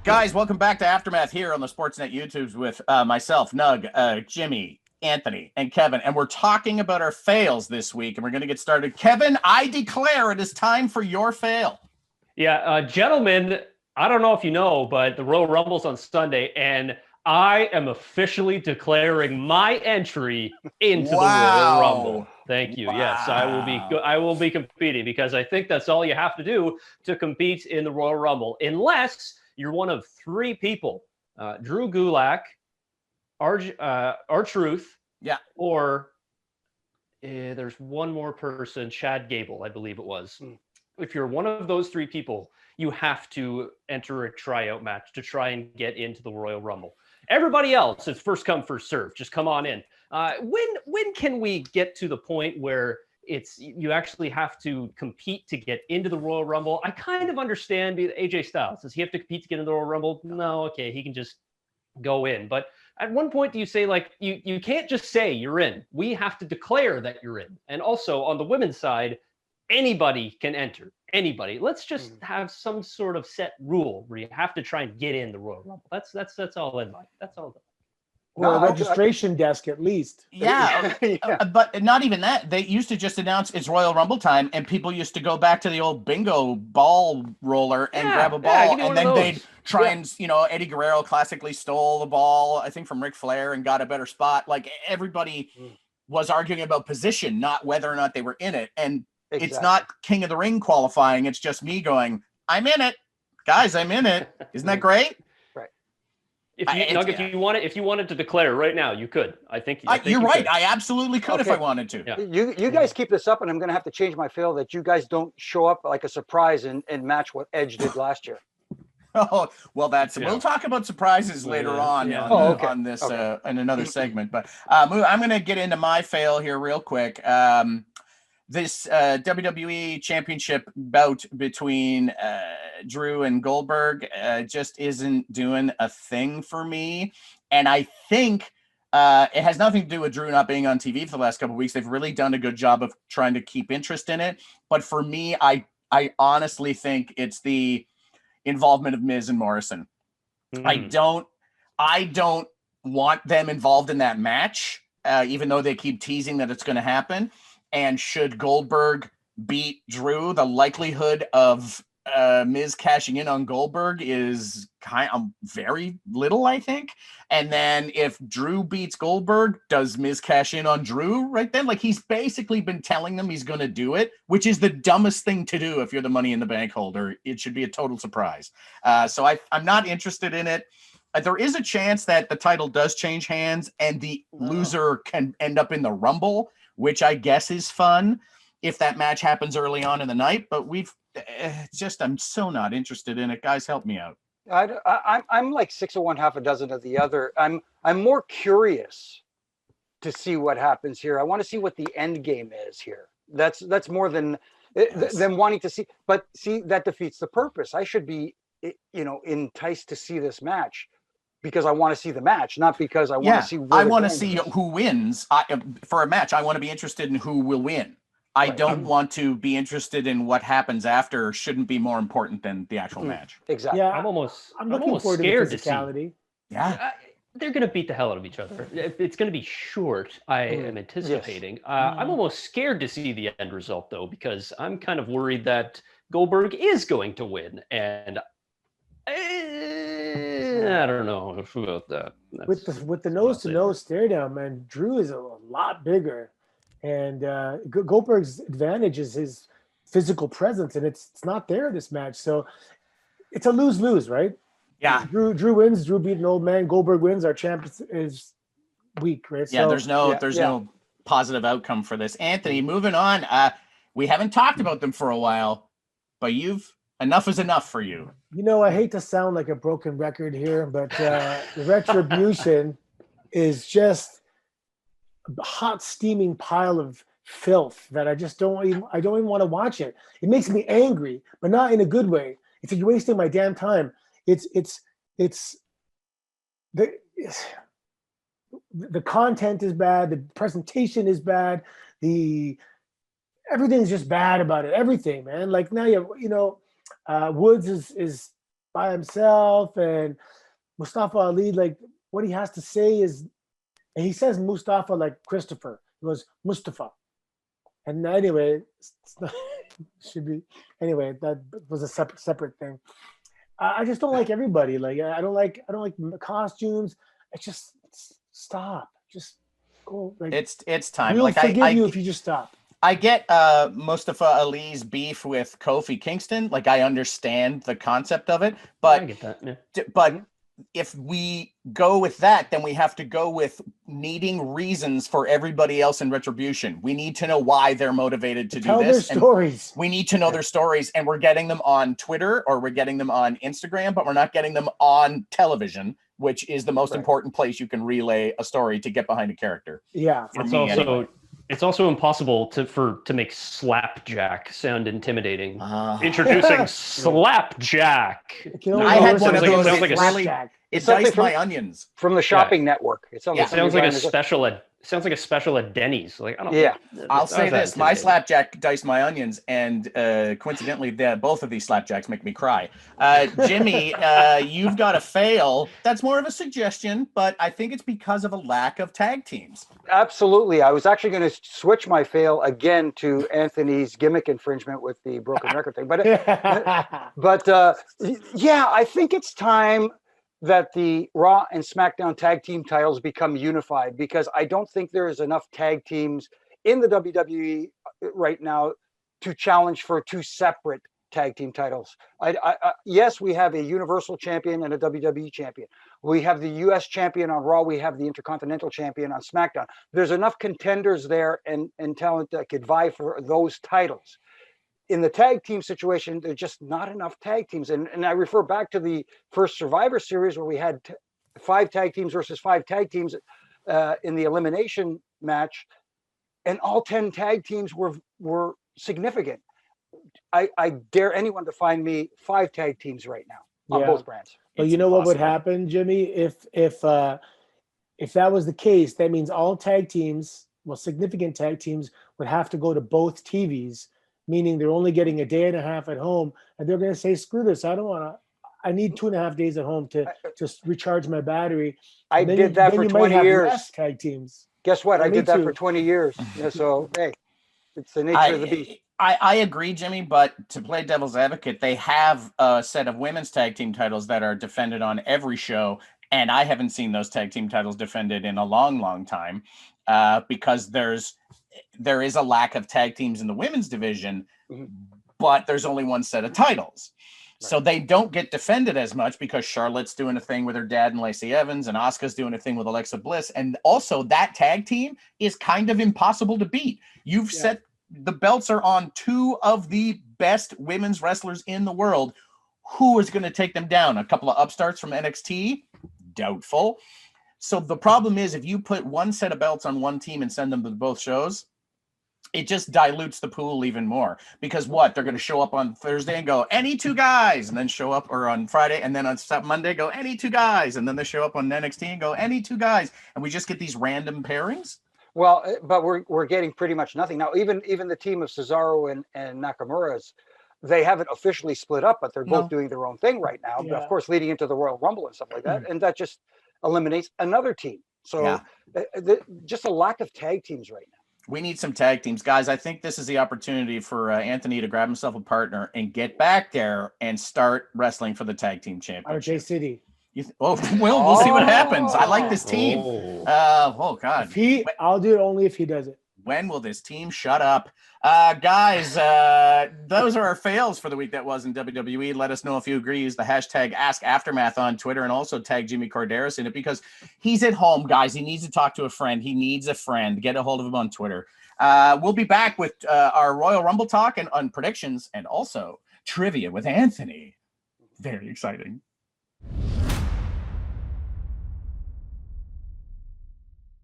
Guys, welcome back to Aftermath here on the Sportsnet YouTubes with myself, Nug, Jimmy, Anthony, and Kevin. And we're talking about our fails this week, and we're going to get started. Kevin, I declare it is time for your fail. Yeah, gentlemen, I don't know if you know, but the Royal Rumble's on Sunday, and I am officially declaring my entry into the Royal Rumble. Thank you. Wow. Yes, I will be competing because I think that's all you have to do to compete in the Royal Rumble, unless you're one of three people: Drew Gulak, R-Truth, or there's one more person, Chad Gable, I believe it was. If you're one of those three people, you have to enter a tryout match to try and get into the Royal Rumble. Everybody else is first come, first serve. Just come on in. When can we get to the point where you actually have to compete to get into the Royal Rumble? I kind of understand AJ Styles. Does he have to compete to get into the Royal Rumble? No, okay, he can just go in. But at one point, do you say, like, you can't just say you're in. We have to declare that you're in. And also on the women's side, anybody can enter. Anybody. Let's just have some sort of set rule where you have to try and get in the Royal Rumble. That's all in mind. That's all. Or a registration desk at least. Yeah, but not even that. They used to just announce it's Royal Rumble time, and people used to go back to the old bingo ball roller and grab a ball, and then they'd try and, Eddie Guerrero classically stole the ball, I think, from Ric Flair and got a better spot. Like, everybody was arguing about position, not whether or not they were in it. And it's not King of the Ring qualifying. It's just me going, I'm in it. Guys, I'm in it. Isn't that great? If you wanted to declare right now, you could. I think you're right. I absolutely could if I wanted to. Yeah. You guys keep this up, and I'm going to have to change my fail that you guys don't show up like a surprise and match what Edge did last year. Oh, well, we'll talk about surprises later on on this in another segment. But I'm going to get into my fail here real quick. This WWE Championship bout between Drew and Goldberg just isn't doing a thing for me. And I think it has nothing to do with Drew not being on TV for the last couple of weeks. They've really done a good job of trying to keep interest in it. But for me, I honestly think it's the involvement of Miz and Morrison. I don't want them involved in that match, even though they keep teasing that it's going to happen. And should Goldberg beat Drew, the likelihood of Miz cashing in on Goldberg is kind of very little, I think. And then if Drew beats Goldberg, does Miz cash in on Drew right then? Like, he's basically been telling them he's going to do it, which is the dumbest thing to do if you're the Money in the Bank holder. It should be a total surprise. So I'm not interested in it. There is a chance that the title does change hands and the loser can end up in the Rumble, which I guess is fun if that match happens early on in the night. But I'm so not interested in it. Guys, help me out. I'm like 6 of one, half a dozen of the other. I'm more curious to see what happens here. I want to see what the end game is here. That's more than wanting to see. But see, that defeats the purpose. I should be, enticed to see this match because I want to see the match, not because I want to see. I want to see who wins. For a match, I want to be interested in who will win. I don't want to be interested in what happens after. Shouldn't be more important than the actual match. Exactly. Yeah, I'm almost scared to see. Yeah. They're going to beat the hell out of each other. It's going to be short, I am anticipating. Yes. I'm almost scared to see the end result, though, because I'm kind of worried that Goldberg is going to win. And I don't know about that. With the nose-to-nose stare down, man, Drew is a lot bigger. And Goldberg's advantage is his physical presence, and it's not there this match. So it's a lose-lose, right? Yeah. Drew wins. Drew beat an old man. Goldberg wins. Our champ is weak, right? Yeah, there's no positive outcome for this. Anthony, moving on. We haven't talked about them for a while, but enough is enough for you. I hate to sound like a broken record here, but the Retribution is just a hot, steaming pile of filth that I don't even want to watch it. It makes me angry, but not in a good way. It's like you're wasting my damn time. It's the content is bad, the presentation is bad, everything's just bad about it. Everything, man. Like now Woods is by himself, and Mustafa Ali, like what he has to say is, and he says Mustafa like Christopher. He goes Mustafa. And anyway, should be anyway. That was a separate thing. I just don't like everybody. Like I don't like costumes. It's just stop. Just go. Like it's time. We'll like forgive you if you just stop. I get Mustafa Ali's beef with Kofi Kingston. Like I understand the concept of it, but I get that. Yeah. But if we go with that, then we have to go with needing reasons for everybody else in Retribution. We need to know why they're motivated to Tell do this. Their stories. We need to know their stories, and we're getting them on Twitter or we're getting them on Instagram, but we're not getting them on television, which is the most important place you can relay a story to get behind a character. Yeah. It's also impossible to make Slapjack sound intimidating. Introducing Slapjack. I had one of those. Sounds like it diced my onions from the shopping network. It sounds like a special at Denny's. Like I don't. Yeah, I'll say this: my Slapjack diced my onions, and coincidentally, both of these Slapjacks make me cry. Jimmy, you've got a fail. That's more of a suggestion, but I think it's because of a lack of tag teams. Absolutely, I was actually going to switch my fail again to Anthony's gimmick infringement with the broken record thing, but yeah, I think it's time that the Raw and SmackDown tag team titles become unified, because I don't think there is enough tag teams in the WWE right now to challenge for two separate tag team titles. Yes, we have a Universal Champion and a WWE Champion. We have the US Champion on Raw. We have the Intercontinental Champion on SmackDown. There's enough contenders there and talent that could vie for those titles. In the tag team situation, there's just not enough tag teams. And I refer back to the first Survivor Series where we had 5 tag teams versus 5 tag teams in the elimination match. And all 10 tag teams were significant. I dare anyone to find me 5 tag teams right now on both brands. But you know what would happen, Jimmy? If that was the case, that means all tag teams, significant tag teams, would have to go to both TVs, meaning they're only getting a day and a half at home, and they're going to say, screw this, I need 2.5 days at home to recharge my battery. I did that for 20 years. Tag teams. Guess what? I did that for 20 years. So, hey, it's the nature of the beast. I agree, Jimmy, but to play devil's advocate, they have a set of women's tag team titles that are defended on every show, and I haven't seen those tag team titles defended in a long, long time because there is a lack of tag teams in the women's division, but there's only one set of titles. Right. So they don't get defended as much because Charlotte's doing a thing with her dad and Lacey Evans, and Asuka's doing a thing with Alexa Bliss. And also that tag team is kind of impossible to beat. You've set the belts are on 2 of the best women's wrestlers in the world. Who is going to take them down? A couple of upstarts from NXT? Doubtful. So the problem is if you put one set of belts on one team and send them to both shows, it just dilutes the pool even more, because they're going to show up on Thursday and go, any 2 guys, and then show up, or on Friday, and then on Monday go, any 2 guys, and then they show up on NXT and go, any 2 guys, and we just get these random pairings. Well, but we're getting pretty much nothing now. Even the team of Cesaro and Nakamura's, they haven't officially split up, but they're both doing their own thing right now. Of course, leading into the Royal Rumble and stuff like that, and that just eliminates another team. So just a lack of tag teams right now. We need some tag teams, guys. I think this is the opportunity for Anthony to grab himself a partner and get back there and start wrestling for the tag team championship. RJ City. We'll see what happens. I like this team. God. I'll do it only if he does it. When will this team shut up? Guys, those are our fails for the week that was in WWE. Let us know if you agree. Use the hashtag AskAftermath on Twitter, and also tag Jimmy Corderas in it, because he's at home, guys. He needs to talk to a friend. He needs a friend. Get a hold of him on Twitter. We'll be back with our Royal Rumble talk and on predictions, and also trivia with Anthony. Very exciting.